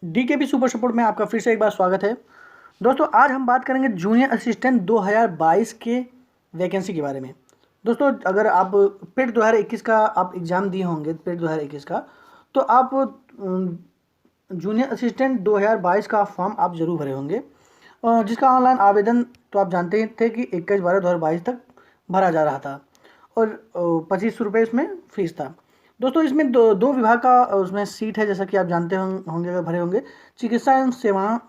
DKP super support में आपका फिर से एक बार स्वागत है। दोस्तों आज हम बात करेंगे जूनियर असिस्टेंट 2022 के वैकेंसी के बारे में। दोस्तों अगर आप पेट 2021 का आप एग्ज़ाम दिए होंगे, पेट 2021 का, तो आप जूनियर असिस्टेंट 2022 का फॉर्म आप ज़रूर भरे होंगे, जिसका ऑनलाइन आवेदन तो आप जानते थे कि 21/12/2022 तक भरा जा रहा था और 25 रुपये इसमें फीस था। दोस्तों इसमें दो विभाग का उसमें सीट है, जैसा कि आप जानते होंगे अगर भरे होंगे। चिकित्सा एवं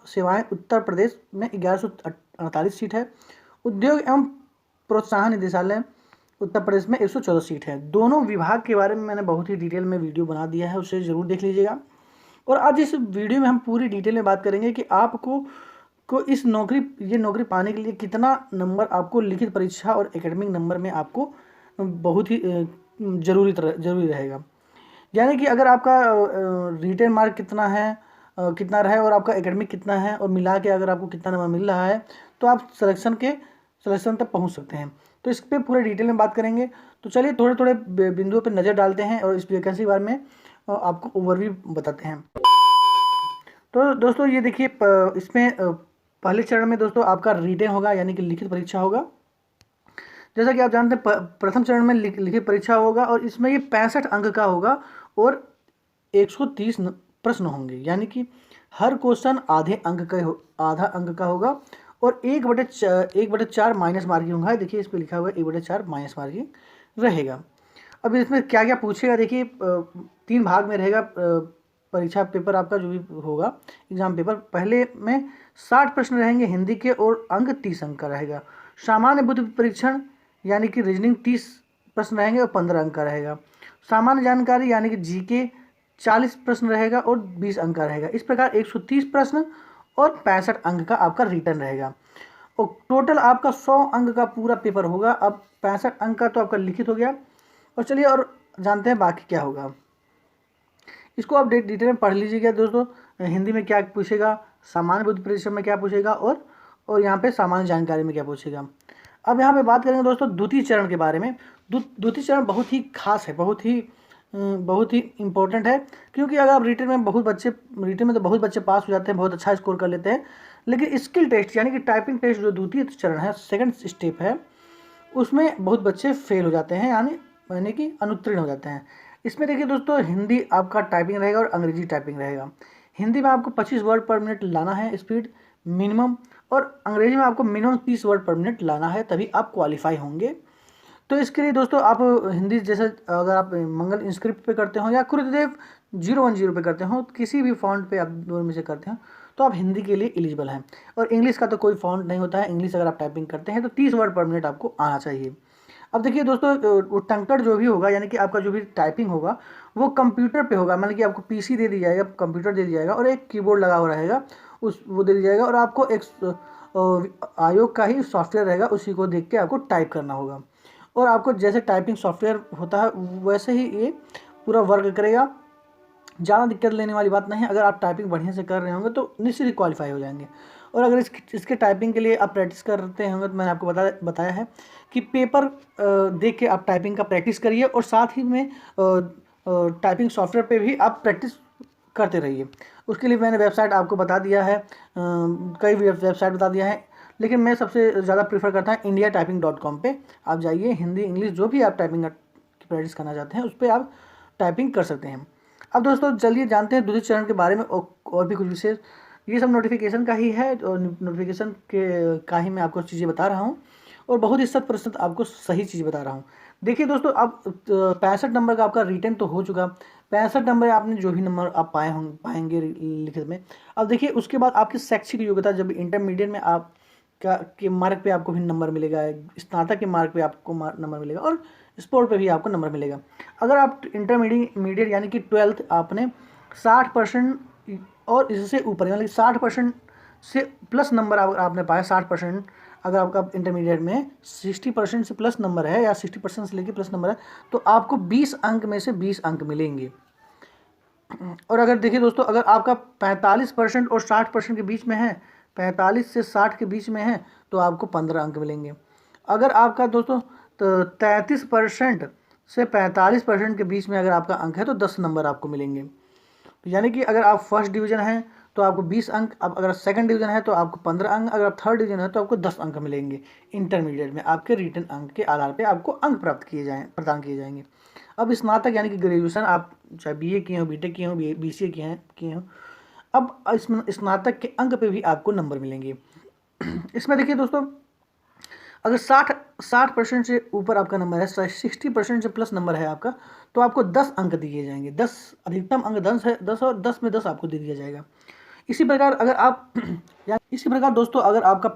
सेवाएं उत्तर प्रदेश में 1148 सीट है। उद्योग एवं प्रोत्साहन निदेशालय उत्तर प्रदेश में 114 सीट है। दोनों विभाग के बारे में मैंने बहुत ही डिटेल में वीडियो बना दिया है, उसे ज़रूर देख लीजिएगा। और आज इस वीडियो में हम पूरी डिटेल में बात करेंगे कि आपको इस नौकरी पाने के लिए कितना नंबर आपको लिखित परीक्षा और एकेडमिक नंबर में आपको बहुत ही जरूरी रहेगा। यानी कि अगर आपका रिटेन मार्क कितना है, कितना रहा है और आपका एकेडमिक कितना है और मिला के अगर आपको कितना नंबर मिल रहा है तो आप सिलेक्शन तक पहुंच सकते हैं। तो इस पर पूरे डिटेल में बात करेंगे। तो चलिए थोड़े थोड़े बिंदुओं पर नज़र डालते हैं और इस वैकेंसी के बारे में आपको ओवरव्यू बताते हैं। तो दोस्तों ये देखिए, इसमें पहले चरण में दोस्तों आपका रिटेन होगा, यानी कि लिखित परीक्षा होगा। जैसा कि आप जानते हैं प्रथम चरण में लिखित परीक्षा होगा और इसमें ये 65 अंक का होगा और 130 प्रश्न होंगे, यानी कि हर क्वेश्चन आधा अंक का होगा और 1/4 माइनस मार्किंग होगा। देखिए इस पर लिखा हुआ है 1/4 माइनस मार्किंग रहेगा। अब इसमें क्या क्या पूछेगा, देखिए 3 भाग में रहेगा परीक्षा पेपर आपका जो भी होगा एग्जाम पेपर। पहले में 60 प्रश्न रहेंगे हिंदी के और अंक 30 अंक का रहेगा। सामान्य बुद्धि परीक्षण यानी कि रीजनिंग 30 प्रश्न रहेंगे और 15 अंक का रहेगा। सामान्य जानकारी यानी कि जीके 40 प्रश्न रहेगा और 20 अंक का रहेगा। इस प्रकार 130 प्रश्न और 65 अंक का आपका रिटर्न रहेगा और टोटल आपका 100 अंक का पूरा पेपर होगा। अब 65 अंक का तो आपका लिखित हो गया और चलिए और जानते हैं बाकी क्या होगा। इसको आप डिटेल में पढ़ लीजिएगा दोस्तों। हिंदी में क्या पूछेगा, सामान्य बुद्धि परीक्षण में क्या पूछेगा और यहाँ पे सामान्य जानकारी में क्या पूछेगा। अब यहाँ पे बात करेंगे दोस्तों द्वितीय चरण के बारे में। द्वितीय चरण बहुत ही खास है, बहुत ही इम्पोर्टेंट है, क्योंकि अगर आप रिटन में तो बहुत बच्चे पास हो जाते हैं, बहुत अच्छा स्कोर कर लेते हैं, लेकिन स्किल टेस्ट यानी कि टाइपिंग टेस्ट जो द्वितीय चरण है, सेकंड स्टेप है, उसमें बहुत बच्चे फेल हो जाते हैं, यानी कि अनुत्तीर्ण हो जाते हैं। इसमें देखिए दोस्तों हिंदी आपका टाइपिंग रहेगा और अंग्रेजी टाइपिंग रहेगा। हिंदी में आपको 25 वर्ड पर मिनट लाना है स्पीड मिनिमम, और अंग्रेजी में आपको मिनिमम 30 वर्ड पर मिनट लाना है, तभी आप क्वालिफाई होंगे। तो इसके लिए दोस्तों आप हिंदी जैसे अगर आप मंगल इंस्क्रिप्ट पे करते हो या कुरुदेव 010 पे करते हो, किसी भी फॉन्ट पे आप दोनों में से करते हो, तो आप हिंदी के लिए एलिजिबल हैं। और इंग्लिश का तो कोई फॉन्ट नहीं होता है। इंग्लिश अगर आप टाइपिंग करते हैं तो 30 वर्ड पर मिनट आपको आना चाहिए। अब देखिए दोस्तों, वो टंकड़ जो भी होगा, यानी कि आपका जो भी टाइपिंग होगा वो कंप्यूटर पे होगा। मतलब कि आपको पीसी दे दी जाएगा, कंप्यूटर दे दिया जाएगा और एक कीबोर्ड लगा हुआ रहेगा, वो दे दिया जाएगा और आपको एक आयोग का ही सॉफ्टवेयर रहेगा, उसी को देख के आपको टाइप करना होगा। और आपको जैसे टाइपिंग सॉफ्टवेयर होता है वैसे ही ये पूरा वर्क करेगा। ज़्यादा दिक्कत लेने वाली बात नहीं है। अगर आप टाइपिंग बढ़िया से कर रहे होंगे तो निश्चित ही क्वालिफाई हो जाएंगे। और अगर इसके टाइपिंग के लिए आप प्रैक्टिस करते होंगे तो मैंने आपको बताया है कि पेपर देख के आप टाइपिंग का प्रैक्टिस करिए और साथ ही में टाइपिंग सॉफ्टवेयर पे भी आप प्रैक्टिस करते रहिए। उसके लिए मैंने वेबसाइट आपको बता दिया है, कई वेबसाइट बता दिया है, लेकिन मैं सबसे ज़्यादा प्रीफर करता हूँ indiatyping.com पे आप जाइए। हिंदी इंग्लिश जो भी आप टाइपिंग की प्रैक्टिस करना चाहते हैं उस पर आप टाइपिंग कर सकते हैं। अब दोस्तों चलिए जानते हैं द्वितीय चरण के बारे में और भी कुछ विशेष। ये सब नोटिफिकेशन का ही है और नोटिफिकेशन के का ही मैं आपको चीज़ें बता रहा हूँ और बहुत ही 100% आपको सही चीज़ बता रहा हूँ। देखिए दोस्तों, अब 65 नंबर का आपका रिटर्न तो हो चुका। 65 नंबर आपने जो भी नंबर आप पाएंगे लिखित में। अब देखिए उसके बाद आपकी शैक्षिक योग्यता, जब इंटरमीडिएट में आप के मार्क पे आपको भी नंबर मिलेगा, स्नातक के मार्क पे आपको नंबर मिलेगा और स्पोर्ट पे भी आपको नंबर मिलेगा। अगर आप इंटरमीडिएट यानी कि 12th आपने 60% और इससे ऊपर यानी 60% से प्लस नंबर अगर आपने पाया, 60% अगर आपका इंटरमीडिएट में 60% से प्लस नंबर है या 60% से लेके प्लस नंबर है, तो आपको 20 अंक में से 20 अंक मिलेंगे। और अगर देखिए दोस्तों, अगर आपका 45% और 60% के बीच में है, 45 से 60 के बीच में है, तो आपको 15 अंक मिलेंगे। अगर आपका दोस्तों तो 33% से 45% के बीच में अगर आपका अंक है तो 10 नंबर आपको मिलेंगे। तो यानी कि अगर आप फर्स्ट डिवीज़न हैं तो आपको 20 अंक, अब अगर सेकंड डिवीज़न है तो आपको 15 अंक, अगर आप थर्ड डिवीज़न है तो आपको 10 अंक मिलेंगे। इंटरमीडिएट में आपके रिटन अंक के आधार पर आपको अंक प्रदान किए जाएंगे। अब स्नातक यानी कि ग्रेजुएशन, आप चाहे BA किए हो, BTech किए हो, BCA किए हो, अब इसमें स्नातक के अंक पे भी आपको नंबर मिलेंगे। इसमें देखिए दोस्तों, अगर 60% से ऊपर आपका नंबर है, 60% से प्लस नंबर है आपका, तो आपको 10 अंक दिए जाएंगे। 10 अधिकतम अंक 10 है, 10 और 10 में 10 आपको दे दिया जाएगा। इसी प्रकार अगर आप इसी प्रकार दोस्तों, अगर आपका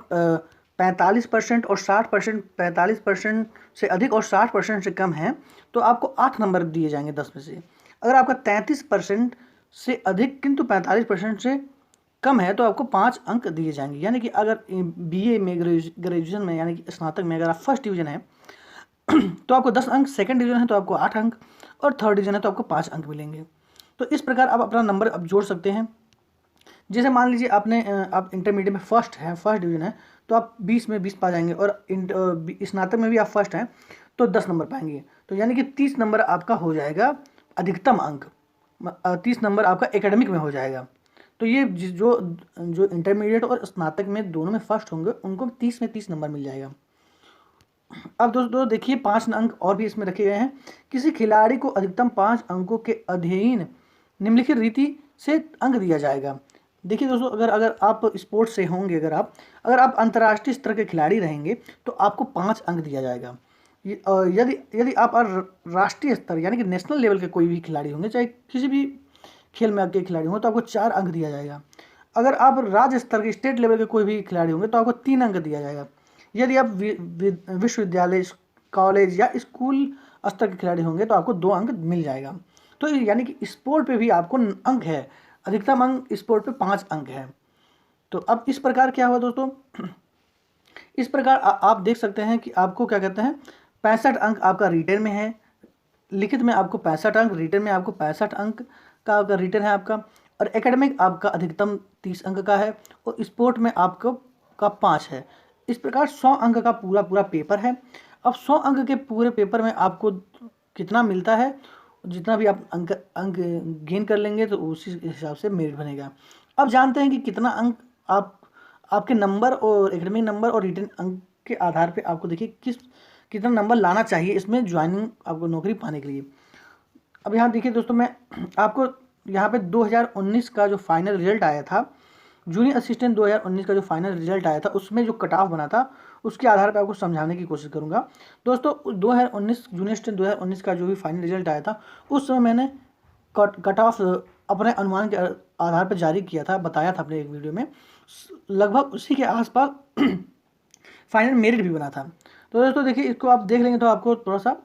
45% और 60%, 45% से अधिक और 60% से कम है तो आपको 8 नंबर दिए जाएंगे 10 में से। अगर आपका 33% से अधिक किंतु 45% से कम है तो आपको 5 अंक दिए जाएंगे। यानी कि अगर BA में, ग्रेजुएशन में यानी कि स्नातक में अगर आप फर्स्ट डिवीजन है तो आपको 10 अंक, सेकंड डिवीजन है तो आपको 8 अंक, और थर्ड डिवीजन है तो आपको 5 अंक मिलेंगे। तो इस प्रकार आप अपना नंबर अब जोड़ सकते हैं। जैसे मान लीजिए आप इंटरमीडिएट में फर्स्ट डिवीजन है तो आप 20 में 20 पा जाएंगे, और स्नातक में भी आप फर्स्ट हैं तो 10 नंबर पाएंगे। तो यानी कि 30 नंबर आपका हो जाएगा अधिकतम अंक, 30 नंबर आपका एकेडमिक में हो जाएगा। तो ये जो इंटरमीडिएट और स्नातक में दोनों में फर्स्ट होंगे उनको 30 में 30 नंबर मिल जाएगा। अब दोस्तों देखिए 5 अंक और भी इसमें रखे गए हैं। किसी खिलाड़ी को अधिकतम 5 अंकों के अधीन निम्नलिखित रीति से अंक दिया जाएगा। देखिए दोस्तों, अगर आप स्पोर्ट्स से होंगे, अगर आप अंतर्राष्ट्रीय स्तर के खिलाड़ी रहेंगे तो आपको 5 अंक दिया जाएगा। यदि आप राष्ट्रीय स्तर यानी कि नेशनल लेवल के कोई भी खिलाड़ी होंगे, चाहे किसी भी खेल में आपके खिलाड़ी हों, तो आपको 4 अंक दिया जाएगा। अगर आप राज्य स्तर के, स्टेट लेवल के कोई भी खिलाड़ी होंगे तो आपको 3 अंक दिया जाएगा। यदि आप विश्वविद्यालय, कॉलेज या स्कूल स्तर के खिलाड़ी होंगे तो आपको 2 अंक मिल जाएगा। तो यानी कि स्पोर्ट पे भी आपको अंक है, अधिकतम अंक स्पोर्ट पे 5 अंक है। तो अब इस प्रकार क्या हुआ दोस्तों, इस प्रकार आप देख सकते हैं कि आपको क्या कहते हैं, 65 अंक आपका रिटेन में है, लिखित में आपको 65 अंक, रिटेन में आपको 65 अंक का रिटेन है आपका, और एकेडमिक आपका अधिकतम 30 अंक का है, और स्पोर्ट में आपको का 5 है। इस प्रकार 100 अंक का पूरा पेपर है। अब 100 अंक के पूरे पेपर में आपको कितना मिलता है, जितना भी आप अंक गेन कर लेंगे तो उसी हिसाब से मेरिट बनेगा। अब जानते हैं कि कितना अंक आपके नंबर और एकेडमिक नंबर और रिटेन अंक के आधार पे आपको देखिए कितना नंबर लाना चाहिए इसमें ज्वाइनिंग, आपको नौकरी पाने के लिए। अब यहाँ देखिए दोस्तों, मैं आपको यहाँ पे 2019 का जो फाइनल रिजल्ट आया था, जूनियर असिस्टेंट 2019 का जो फाइनल रिजल्ट आया था, उसमें जो कट ऑफ बना था उसके आधार पर आपको समझाने की कोशिश करूँगा। दोस्तों 2019 जूनियर असिस्टेंट 2019 का जो भी फाइनल रिजल्ट आया था, उस समय मैंने कट ऑफ अपने अनुमान के आधार पर जारी किया था, बताया था अपने एक वीडियो में, लगभग उसी के आसपास फाइनल मेरिट भी बना था। तो दोस्तों देखिए, इसको आप देख लेंगे तो आपको थोड़ा सा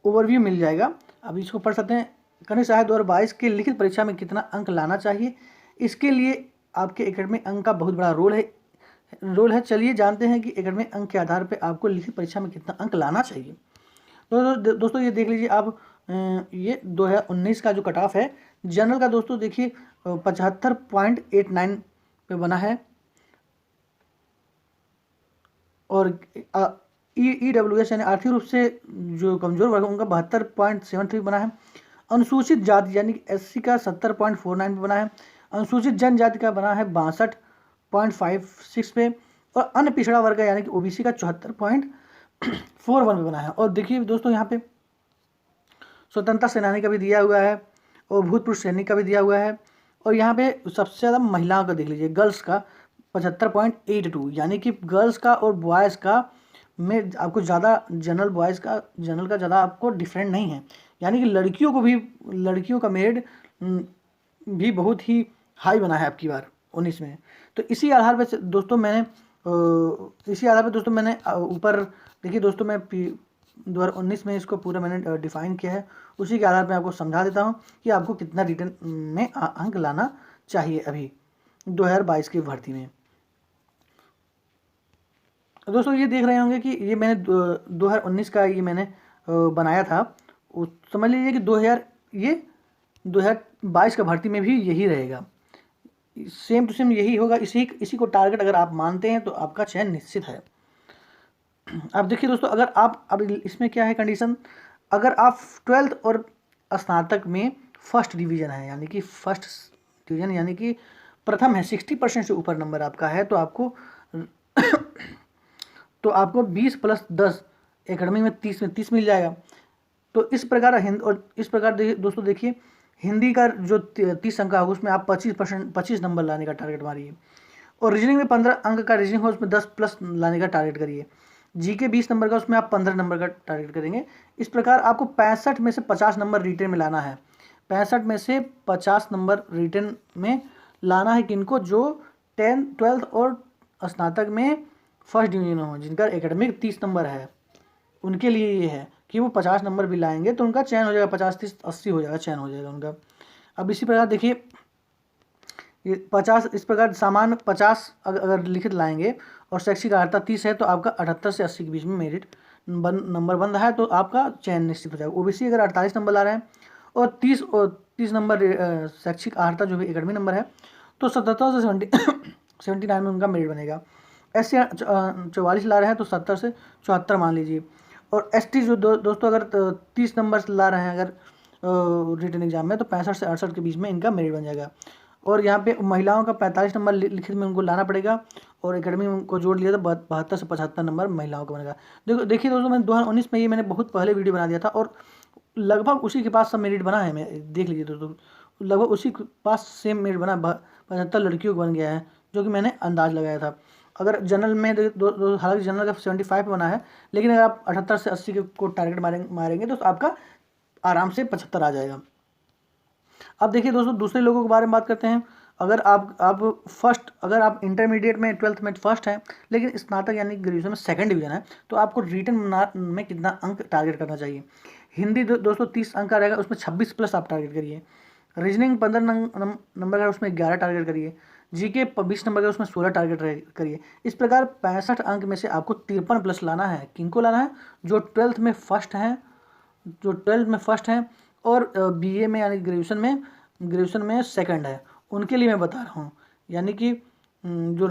ओवरव्यू मिल जाएगा। अब इसको पढ़ सकते हैं। कनिष्ठ सहायक 2022 के लिखित परीक्षा में कितना अंक लाना चाहिए, इसके लिए आपके एकेडमिक अंक का बहुत बड़ा रोल है। चलिए जानते हैं कि एकेडमिक अंक के आधार पर आपको लिखित परीक्षा में कितना अंक लाना चाहिए। तो दोस्तों ये देख लीजिए आप, ये 2019 का जो कट ऑफ है जनरल का, दोस्तों देखिए 75.89 पे बना है, और EWS यानी आर्थिक रूप से जो कमजोर वर्ग उनका 72.73 बना है। अनुसूचित जाति यानी SC का 70.49 पे बना है। अनुसूचित जनजाति का बना है 62.56 पे, और अन्य पिछड़ा वर्ग यानी कि OBC का 74.41 पे बना है। और देखिए दोस्तों, यहाँ पे स्वतंत्रता सेनानी का भी दिया हुआ है, और भूतपूर्व सैनिक का भी दिया हुआ है, और यहाँ पे सबसे ज़्यादा महिलाओं का देख लीजिए, गर्ल्स का 75.82, यानी कि गर्ल्स का और बॉयज़ का में आपको ज़्यादा जनरल का ज़्यादा आपको डिफरेंट नहीं है। यानी कि लड़कियों का मेरिट भी बहुत ही हाई बना है आपकी बार 19 में। तो इसी आधार पर दोस्तों मैंने ऊपर देखिए दोस्तों, मैं 2019 में इसको पूरा मैंने डिफाइन किया है, उसी के आधार पर आपको समझा देता हूँ कि आपको कितना रिटर्न में अंक लाना चाहिए अभी 2022 की भर्ती में। दोस्तों ये देख रहे होंगे कि ये मैंने 2019 का ये मैंने बनाया था, समझ लीजिए कि 2022 का भर्ती में भी यही रहेगा, सेम टू सेम यही होगा। इसी को टारगेट अगर आप मानते हैं तो आपका चयन निश्चित है। अब देखिए दोस्तों, अगर आप, अब इसमें क्या है कंडीशन, अगर आप 12th और स्नातक में फर्स्ट डिवीज़न है, यानी कि प्रथम है, 60% से ऊपर नंबर आपका है तो आपको तो आपको 20 + 10 एकेडमिक में 30 में 30 मिल जाएगा। तो इस प्रकार और इस प्रकार दोस्तों देखिए, हिंदी का जो 30 अंक होगा उसमें आप 25 नंबर लाने का टारगेट मारिए, और रीजनिंग में 15 अंक का रीजनिंग हो उसमें 10+ लाने का टारगेट करिए। जीके 20 नंबर का, उसमें आप 15 नंबर का टारगेट करेंगे। इस प्रकार आपको 65 में से 50 नंबर रिटेन में लाना है। 65 में से 50 नंबर रिटेन में लाना है किनको, जो 10th 12th और स्नातक में फर्स्ट डिवीजन हो, जिनका एकेडमिक 30 नंबर है, उनके लिए ये है कि वो 50 नंबर भी लाएंगे तो उनका चयन हो जाएगा, 50 30 80 हो जाएगा, चयन हो जाएगा उनका। अब इसी प्रकार देखिए, ये 50 इस प्रकार सामान्य 50 अगर लिखित लाएंगे और शैक्षिक अर्हता 30 है तो आपका 78 से 80 के बीच में मेरिट नंबर बन रहा है तो आपका चयन निश्चित हो जाएगा। ओबीसी अगर 48 नंबर ला रहे हैं और 30 नंबर शैक्षिक अर्हता जो भी एकेडमिक नंबर है तो 77 से 79 में उनका मेरिट बनेगा। SC 44 ला रहे हैं तो 70 से 74 मान लीजिए। और ST जो दोस्तों अगर 30 नंबर ला रहे हैं अगर रिटन एग्जाम में तो 65 से 68 के बीच में इनका मेरिट बन जाएगा। और यहाँ पे महिलाओं का 45 नंबर लिखित में उनको लाना पड़ेगा, और एकेडमिक को जोड़ लिया तो 72 से 75 नंबर महिलाओं का बनेगा। देखिए दोस्तों, मैंने 2019 में ये मैंने बहुत पहले वीडियो बना दिया था और लगभग उसी के पास सब मेरिट बना है। मैं देख लीजिए दोस्तों, लगभग उसी के पास सेम मेरिट बना, 75 लड़कियों को बन गया है, जो कि मैंने अंदाज लगाया था। अगर जनरल में हालांकि जनरल का 75 बना है, लेकिन अगर आप 78 से 80 को टारगेट मारेंगे तो आपका आराम से 75 आ जाएगा। अब देखिए दोस्तों, दूसरे लोगों के बारे में बात करते हैं। अगर अगर आप इंटरमीडिएट में 12th में फर्स्ट हैं, लेकिन स्नातक यानी ग्रेजुएशन में सेकंड डिवीजन है, तो आपको रिटन में कितना अंक टारगेट करना चाहिए। हिंदी दोस्तों 30 अंक का रहेगा, उसमें 26+ आप टारगेट करिए। रीजनिंग 15 नंबर का, उसमें 11 टारगेट करिए। जीके 20 नंबर का, उसमें 16 टारगेट करिए। इस प्रकार 65 अंक में से आपको 53+ लाना है। किनको लाना है? जो 12th में फर्स्ट हैं और बीए में यानी ग्रेजुएशन में सेकंड है, उनके लिए मैं बता रहा हूँ। यानी कि जो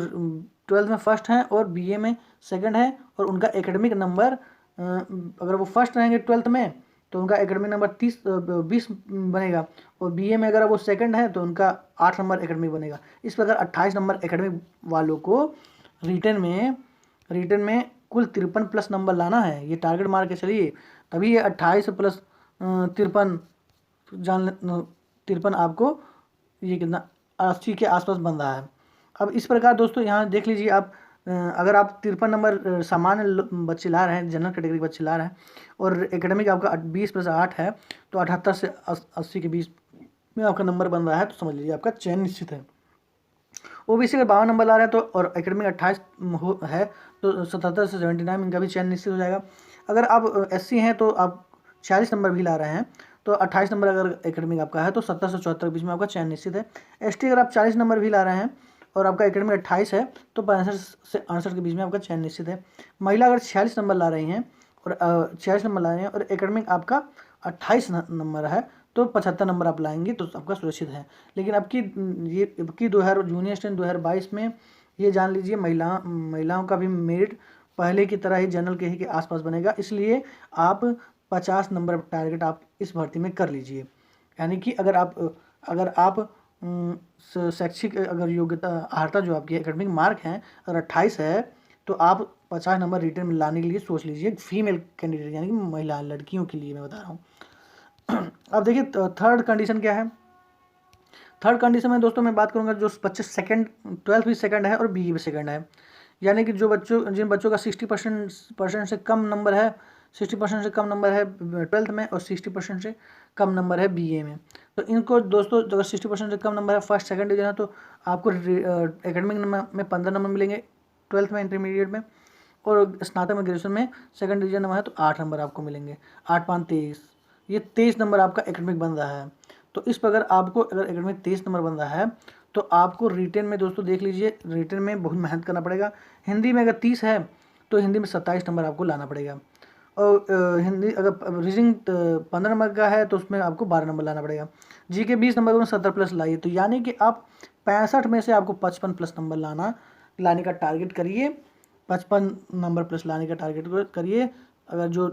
12th में फर्स्ट हैं और बीए में सेकंड है और उनका एकेडमिक नंबर अगर वो फर्स्ट रहेंगे 12th में तो उनका एकेडमिक नंबर 20 बनेगा, और बीए में अगर वो सेकंड है तो उनका 8 नंबर एकेडमिक बनेगा। इस प्रकार 28 नंबर एकेडमिक वालों को रिटन में कुल 53+ नंबर लाना है। ये टारगेट मार के चलिए, तभी ये 28 + 53 53 आपको ये कितना 80 के आसपास बन रहा है। अब इस प्रकार दोस्तों यहाँ देख लीजिए आप, अगर आप 53 नंबर सामान्य बच्चे ला रहे हैं, जनरल कैटेगरी के बच्चे ला रहे हैं, और एकेडमिक आपका 20 + 8 है तो 78 से 80 के बीच में आपका नंबर बन रहा है, तो समझ लीजिए आपका चयन निश्चित है। ओबीसी अगर 52 नंबर ला रहे हैं तो और एकेडमिक 28 है तो 77 से 79 में इनका भी चयन निश्चित हो जाएगा। अगर आप SC हैं तो आप 46 नंबर भी ला रहे हैं तो 28 नंबर अगर एकेडमिक आपका है तो 70 से 74 के बीच में आपका चयन निश्चित है। ST अगर आप 40 नंबर भी ला रहे हैं और आपका एकेडमिक 28 है तो 65 से 68 के बीच में आपका चयन निश्चित है। महिला अगर 46 नंबर ला रही हैं और 46 नंबर ला रहे हैं और एकेडमिक आपका 28 नंबर है तो 75 नंबर आप लाएंगे तो आपका सुरक्षित है। लेकिन अब की 2000 जूनियर स्टैंड 2022 में ये जान लीजिए महिलाओं का भी मेरिट पहले की तरह ही जनरल के ही के आसपास बनेगा, इसलिए आप 50 नंबर टारगेट आप इस भर्ती में कर लीजिए। यानी कि अगर आप शैक्षिक अगर योग्यता अर्हता जो आपकी एकेडमिक मार्क हैं अगर 28 है तो आप 50 नंबर रिटर्न में लाने के लिए सोच लीजिए। फीमेल कैंडिडेट यानी कि महिला लड़कियों के लिए मैं बता रहा हूँ। अब देखिए थर्ड कंडीशन क्या है। थर्ड कंडीशन में दोस्तों मैं बात करूँगा जो बच्चे 12th भी सेकंड है और बीए भी सेकंड है, यानी कि जिन बच्चों का 60% से कम नंबर है, 60% से कम नंबर है 12th में और 60% से कम नंबर है बीए में, तो इनको दोस्तों अगर 60% से कम नंबर है फर्स्ट सेकंड डिवीजन है तो आपको एकेडमिक में 15 नंबर मिलेंगे 12th में इंटरमीडिएट में, और स्नातक में ग्रेजुएशन में सेकंड डिवीजन नंबर है तो 8 नंबर आपको मिलेंगे। 8 5 23, ये 23 नंबर आपका एकेडमिक बन रहा है। तो इस प्रकार आपको अगर एकेडमिक 23 नंबर बन रहा है तो आपको रिटेन में दोस्तों देख लीजिए, रिटेन में बहुत मेहनत करना पड़ेगा। हिंदी में अगर 30 है तो हिंदी में 27 नंबर आपको लाना पड़ेगा, और हिंदी अगर रीजनिंग 15 नंबर का है तो उसमें आपको 12 नंबर लाना पड़ेगा। जीके 20 नंबर में 70+ लाइए, तो यानी कि आप 65 में से आपको 55+ नंबर लाने का टारगेट करिए। 55 नंबर प्लस लाने का टारगेट करिए। अगर जो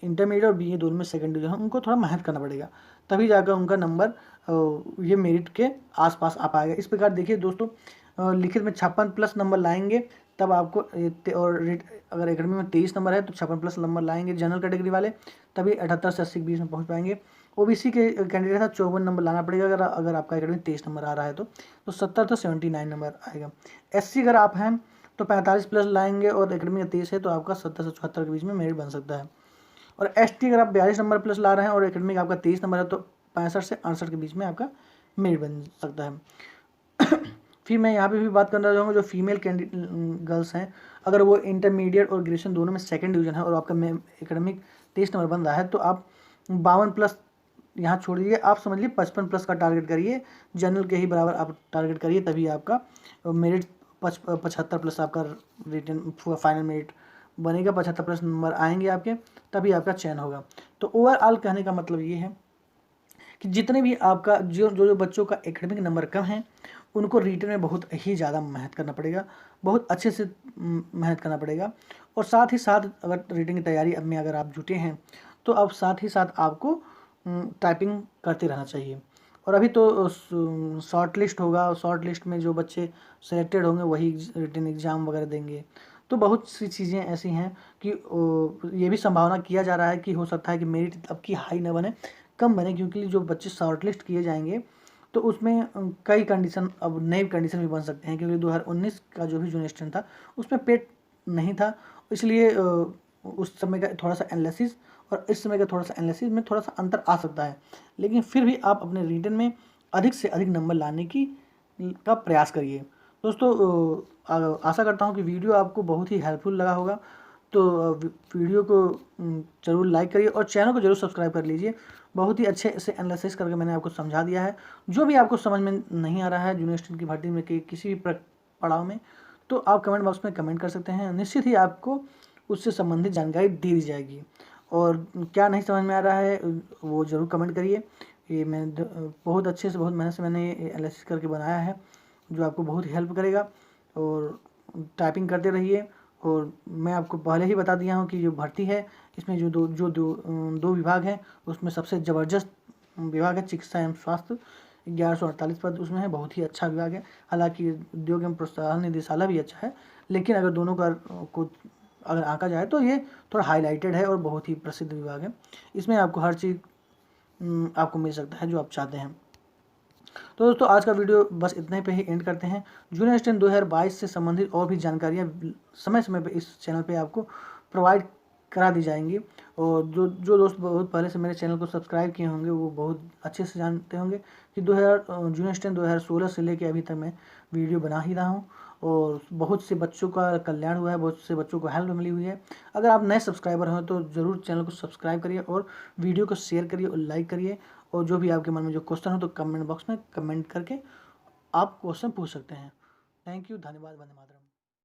इंटरमीडिएट और बीए दोनों में सेकंड डिवीजन है उनको थोड़ा मेहनत करना पड़ेगा, तभी जाकर उनका नंबर ये मेरिट के आसपास आ पाएगा। इस प्रकार देखिए दोस्तों, लिखित में 56+ नंबर लाएंगे तब आपको और अगर एकेडमी में 23 नंबर है तो 56+ नंबर लाएंगे जनरल कैटेगरी वाले, तभी 78 से 80 के बीच में पहुंच पाएंगे। ओबीसी के कैंडिडेट था 54 नंबर लाना पड़ेगा अगर आपका एकेडमी 23 नंबर आ रहा है तो 70 से 79 नंबर आएगा। एससी अगर आप हैं तो 45+ लाएंगे और एकेडमी में 23 है तो आपका 70 से 74 के बीच में मेरिट बन सकता है। और एसटी अगर आप 42 नंबर प्लस ला रहे हैं और एकेडमी का आपका 23 नंबर है तो 65 से 68 के बीच में आपका मेरिट बन सकता है। फिर मैं यहाँ पे भी बात करना चाहूँगा जो फीमेल गर्ल्स हैं, अगर वो इंटरमीडिएट और ग्रेजुएशन दोनों में सेकंड डिवीजन है और आपका एकेडमिक 23 नंबर बन रहा है तो आप 52+ यहाँ छोड़ दीजिए, आप समझ लीजिए 55+ का टारगेट करिए, जनरल के ही बराबर आप टारगेट करिए, तभी आपका मेरिट 75+ आपका रिटर्न फाइनल मेरिट बनेगा, 75+ नंबर आएंगे आपके, तभी आपका चयन होगा। तो ओवरऑल कहने का मतलब ये है कि जितने भी आपका जो बच्चों का एकेडमिक नंबर कम है उनको रिटर्न में बहुत ही ज़्यादा मेहनत करना पड़ेगा, बहुत अच्छे से मेहनत करना पड़ेगा। और साथ ही साथ अगर रिटर्न की तैयारी में अगर आप जुटे हैं तो अब साथ ही साथ आपको टाइपिंग करते रहना चाहिए। और अभी तो शॉर्ट लिस्ट होगा, शॉर्ट लिस्ट में जो बच्चे सेलेक्टेड होंगे वही रिटर्न एग्ज़ाम वगैरह देंगे। तो बहुत सी चीज़ें ऐसी हैं कि ये भी संभावना किया जा रहा है कि हो सकता है कि मेरिट अब की हाई न बने, कम बने, क्योंकि जो बच्चे शॉर्ट लिस्ट किए जाएंगे तो उसमें कई कंडीशन, अब नए कंडीशन भी बन सकते हैं, क्योंकि 2019 का जो भी जूनियर स्टूडेंट था उसमें पेट नहीं था, इसलिए उस समय का थोड़ा सा एनालिसिस और इस समय का थोड़ा सा एनालिसिस में थोड़ा सा अंतर आ सकता है। लेकिन फिर भी आप अपने रिटन में अधिक से अधिक नंबर लाने का प्रयास करिए। दोस्तों आशा करता हूँ कि वीडियो आपको बहुत ही हेल्पफुल लगा होगा, तो वीडियो को ज़रूर लाइक करिए और चैनल को ज़रूर सब्सक्राइब कर लीजिए। बहुत ही अच्छे से एनालिसिस करके मैंने आपको समझा दिया है। जो भी आपको समझ में नहीं आ रहा है जूनियर स्टूडेंट की भर्ती में किसी भी पड़ाव में, तो आप कमेंट बॉक्स में कमेंट कर सकते हैं, निश्चित ही आपको उससे संबंधित जानकारी दे दी जाएगी। और क्या नहीं समझ में आ रहा है वो ज़रूर कमेंट करिए। ये मैंने बहुत अच्छे से बहुत मेहनत से मैंने एनालिसिस करके बनाया है जो आपको बहुत ही हेल्प करेगा। और टाइपिंग करते रहिए। और मैं आपको पहले ही बता दिया हूँ कि जो भर्ती है इसमें जो दो विभाग हैं उसमें सबसे ज़बरदस्त विभाग है चिकित्सा एवं स्वास्थ्य, 1148 पद उसमें है, बहुत ही अच्छा विभाग है। हालांकि उद्योग एवं प्रोत्साहन निदेशालय भी अच्छा है, लेकिन अगर दोनों का को अगर आंका जाए तो ये थोड़ा हाईलाइटेड है और बहुत ही प्रसिद्ध विभाग है। इसमें आपको हर चीज़ आपको मिल सकता है जो आप चाहते हैं। तो दोस्तों आज का वीडियो बस इतने पे ही एंड करते हैं। जूनियर स्टूडेंट 2022 से संबंधित और भी जानकारियाँ समय समय पे इस चैनल पे आपको प्रोवाइड करा दी जाएंगी। और जो दोस्त बहुत पहले से मेरे चैनल को सब्सक्राइब किए होंगे वो बहुत अच्छे से जानते होंगे कि जूनियर स्टूडेंट 2016 से लेकर अभी तक मैं वीडियो बना ही रहा हूँ और बहुत से बच्चों का कल्याण हुआ है, बहुत से बच्चों को हेल्प मिली हुई है। अगर आप नए सब्सक्राइबर हैं तो ज़रूर चैनल को सब्सक्राइब करिए और वीडियो को शेयर करिए और लाइक करिए। और जो भी आपके मन में जो क्वेश्चन हो तो कमेंट बॉक्स में कमेंट करके आप क्वेश्चन पूछ सकते हैं। थैंक यू, धन्यवाद, वंदे मातरम।